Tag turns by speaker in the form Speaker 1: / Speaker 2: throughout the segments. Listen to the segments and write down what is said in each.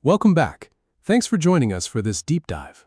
Speaker 1: Welcome back. Thanks for joining us for this deep dive.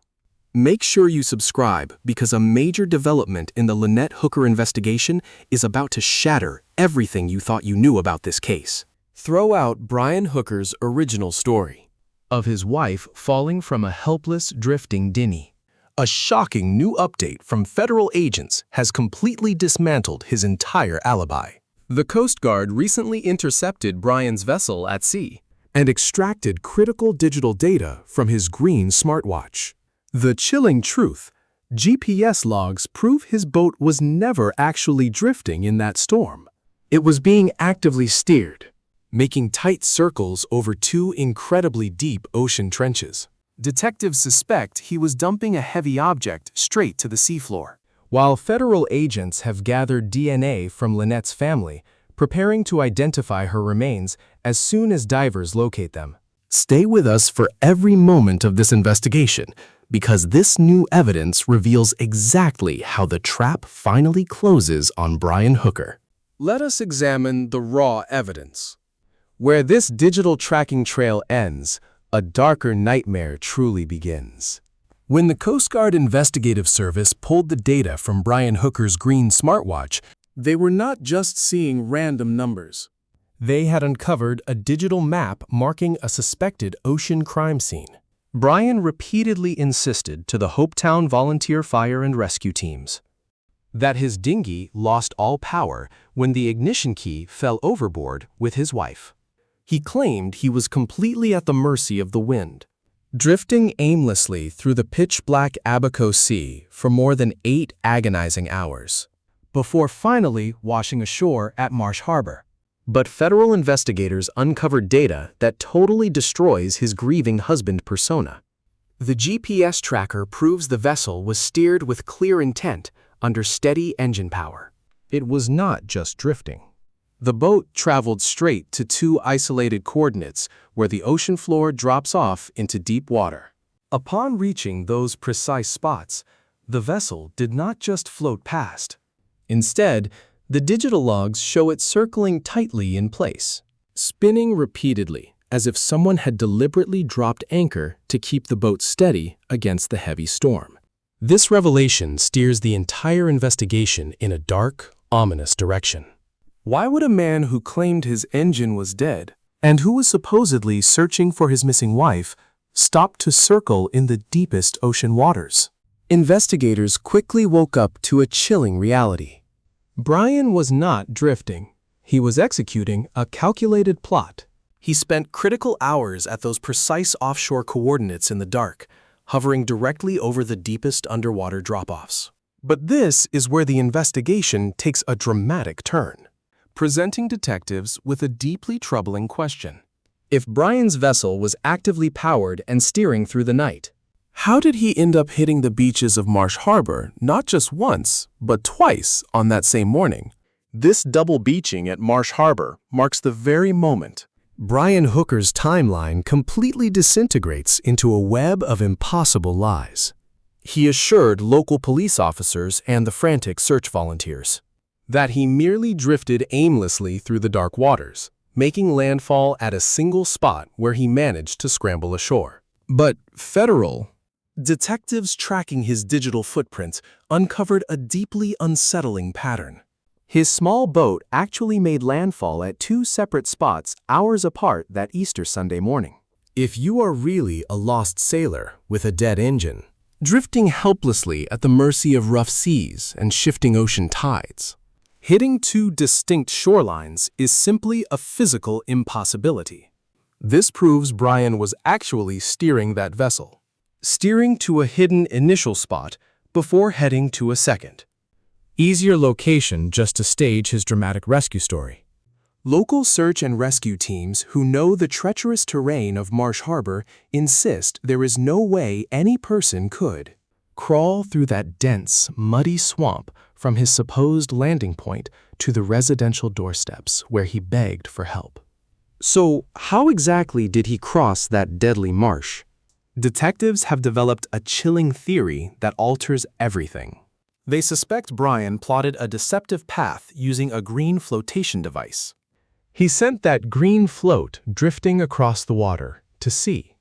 Speaker 2: Make sure you subscribe because a major development in the Lynette Hooker investigation is about to shatter everything you thought you knew about this case. Throw out Brian Hooker's original story
Speaker 3: of his wife falling from a helpless, drifting dinghy.
Speaker 2: A shocking new update from federal agents has completely dismantled his entire alibi. The Coast Guard recently intercepted Brian's vessel at sea and extracted critical digital data from his green smartwatch. The chilling truth: GPS logs prove his boat was never actually drifting in that storm. It was being actively steered, making tight circles over two incredibly deep ocean trenches. Detectives suspect he was dumping a heavy object straight to the seafloor. While federal agents have gathered DNA from Lynette's family, preparing to identify her remains as soon as divers locate them. Stay with us for every moment of this investigation, because this new evidence reveals exactly how the trap finally closes on Brian Hooker. Let us examine the raw evidence. Where this digital tracking trail ends, a darker nightmare truly begins. When the Coast Guard Investigative Service pulled the data from Brian Hooker's green smartwatch, they were not just seeing random numbers. They had uncovered a digital map marking a suspected ocean crime scene. Brian repeatedly insisted to the Hopetown volunteer fire and rescue teams that his dinghy lost all power when the ignition key fell overboard with his wife. He claimed he was completely at the mercy of the wind, drifting aimlessly through the pitch-black Abaco Sea for more than 8 agonizing hours, before finally washing ashore at Marsh Harbour. But federal investigators uncovered data that totally destroys his grieving husband persona. The GPS tracker proves the vessel was steered with clear intent under steady engine power. It was not just drifting. The boat traveled straight to 2 isolated coordinates where the ocean floor drops off into deep water. Upon reaching those precise spots, the vessel did not just float past. Instead, the digital logs show it circling tightly in place, spinning repeatedly, as if someone had deliberately dropped anchor to keep the boat steady against the heavy storm. This revelation steers the entire investigation in a dark, ominous direction. Why would a man who claimed his engine was dead, and who was supposedly searching for his missing wife, stop to circle in the deepest ocean waters? Investigators quickly woke up to a chilling reality. Brian was not drifting. He was executing a calculated plot. He spent critical hours at those precise offshore coordinates in the dark, hovering directly over the deepest underwater drop-offs. But this is where the investigation takes a dramatic turn, presenting detectives with a deeply troubling question. If Brian's vessel was actively powered and steering through the night, how did he end up hitting the beaches of Marsh Harbour not just once, but twice on that same morning? This double beaching at Marsh Harbour marks the very moment Brian Hooker's timeline completely disintegrates into a web of impossible lies. He assured local police officers and the frantic search volunteers that he merely drifted aimlessly through the dark waters, making landfall at a single spot where he managed to scramble ashore. But federal detectives tracking his digital footprint uncovered a deeply unsettling pattern. His small boat actually made landfall at 2 separate spots hours apart that Easter Sunday morning. If you are really a lost sailor with a dead engine, drifting helplessly at the mercy of rough seas and shifting ocean tides, hitting 2 distinct shorelines is simply a physical impossibility. This proves Brian was actually steering that vessel, steering to a hidden initial spot before heading to a second, easier location just to stage his dramatic rescue story. Local search and rescue teams who know the treacherous terrain of Marsh Harbour insist there is no way any person could crawl through that dense, muddy swamp from his supposed landing point to the residential doorsteps where he begged for help. So, how exactly did he cross that deadly marsh? Detectives have developed a chilling theory that alters everything. They suspect Brian plotted a deceptive path using a green flotation device. He sent that green float drifting across the water to sea.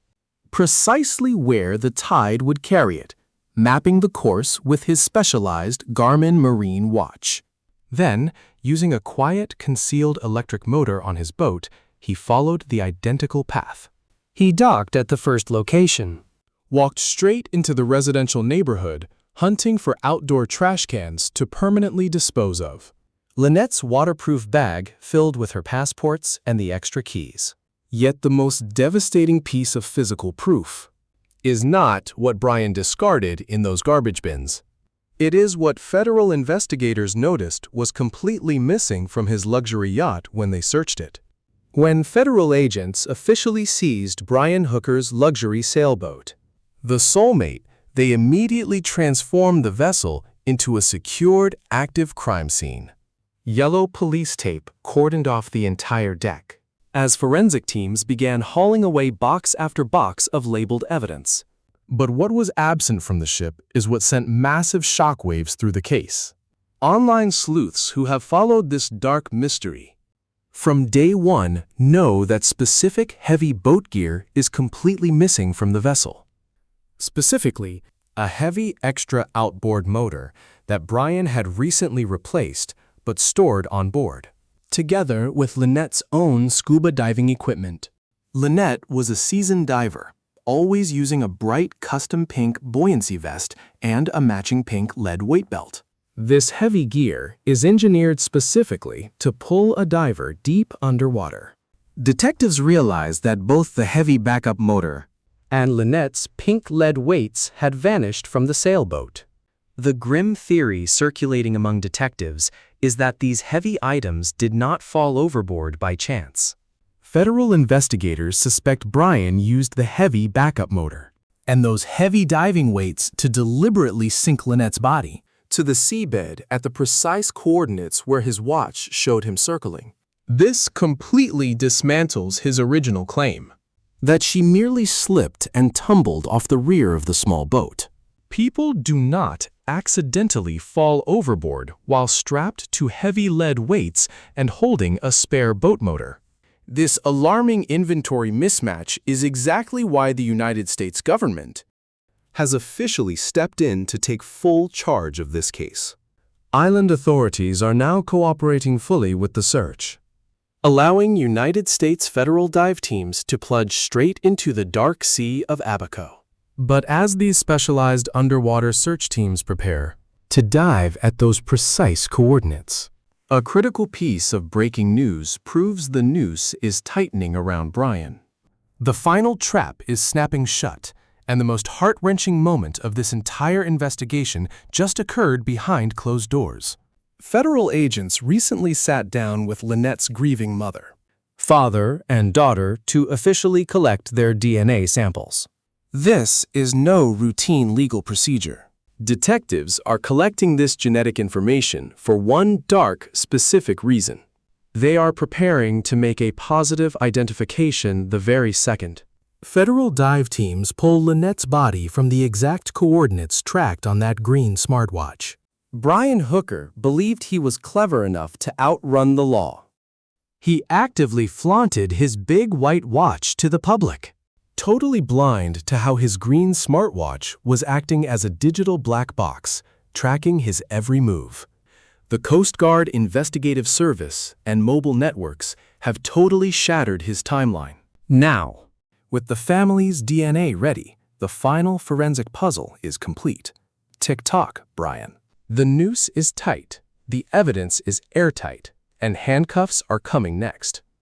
Speaker 2: precisely where the tide would carry it, mapping the course with his specialized Garmin marine watch.
Speaker 1: Then, using a quiet, concealed electric motor on his boat, he followed the identical path.
Speaker 4: He docked at the first location,
Speaker 1: Walked straight into the residential neighborhood, hunting for outdoor trash cans to permanently dispose of.
Speaker 3: Lynette's waterproof bag filled with her passports and the extra keys.
Speaker 1: Yet the most devastating piece of physical proof
Speaker 2: Is not what Brian discarded in those garbage bins. It is what federal investigators noticed was completely missing from his luxury yacht when they searched it. When federal agents officially seized Brian Hooker's luxury sailboat, the Soulmate, they immediately transformed the vessel into a secured, active crime scene.
Speaker 3: Yellow police tape cordoned off the entire deck,
Speaker 1: as forensic teams began hauling away box after box of labeled evidence.
Speaker 2: But what was absent from the ship is what sent massive shockwaves through the case. Online sleuths who have followed this dark mystery from day one know that specific heavy boat gear is completely missing from the vessel. Specifically, a heavy extra outboard motor that Brian had recently replaced but stored on board, together with Lynette's own scuba diving equipment. Lynette was a seasoned diver, always using a bright custom pink buoyancy vest and a matching pink lead weight belt. This heavy gear is engineered specifically to pull a diver deep underwater. Detectives realized that both the heavy backup motor
Speaker 4: and Lynette's pink lead weights had vanished from the sailboat.
Speaker 3: The grim theory circulating among detectives is that these heavy items did not fall overboard by chance.
Speaker 2: Federal investigators suspect Brian used the heavy backup motor and those heavy diving weights to deliberately sink Lynette's body to the seabed at the precise coordinates where his watch showed him circling. This completely dismantles his original claim that she merely slipped and tumbled off the rear of the small boat.
Speaker 1: People do not accidentally fall overboard while strapped to heavy lead weights and holding a spare boat motor.
Speaker 2: This alarming inventory mismatch is exactly why the United States government has officially stepped in to take full charge of this case.
Speaker 1: Island authorities are now cooperating fully with the search,
Speaker 2: allowing United States federal dive teams to plunge straight into the dark sea of Abaco.
Speaker 1: But as these specialized underwater search teams prepare to dive at those precise coordinates,
Speaker 2: a critical piece of breaking news proves the noose is tightening around Brian. The final trap is snapping shut, and the most heart-wrenching moment of this entire investigation just occurred behind closed doors. Federal agents recently sat down with Lynette's grieving mother,
Speaker 4: Father and daughter to officially collect their DNA samples.
Speaker 2: This is no routine legal procedure. Detectives are collecting this genetic information for one dark, specific reason.
Speaker 1: they are preparing to make a positive identification the very second.
Speaker 2: Federal dive teams pull Lynette's body from the exact coordinates tracked on that green smartwatch.
Speaker 4: Brian Hooker believed he was clever enough to outrun the law. He actively flaunted his big white watch to the public,
Speaker 2: Totally blind to how his green smartwatch was acting as a digital black box, tracking his every move. The Coast Guard Investigative Service and mobile networks have totally shattered his timeline.
Speaker 4: Now,
Speaker 2: With the family's DNA ready, the final forensic puzzle is complete. Tick-tock, Brian.
Speaker 1: The noose is tight, the evidence is airtight, and handcuffs are coming next.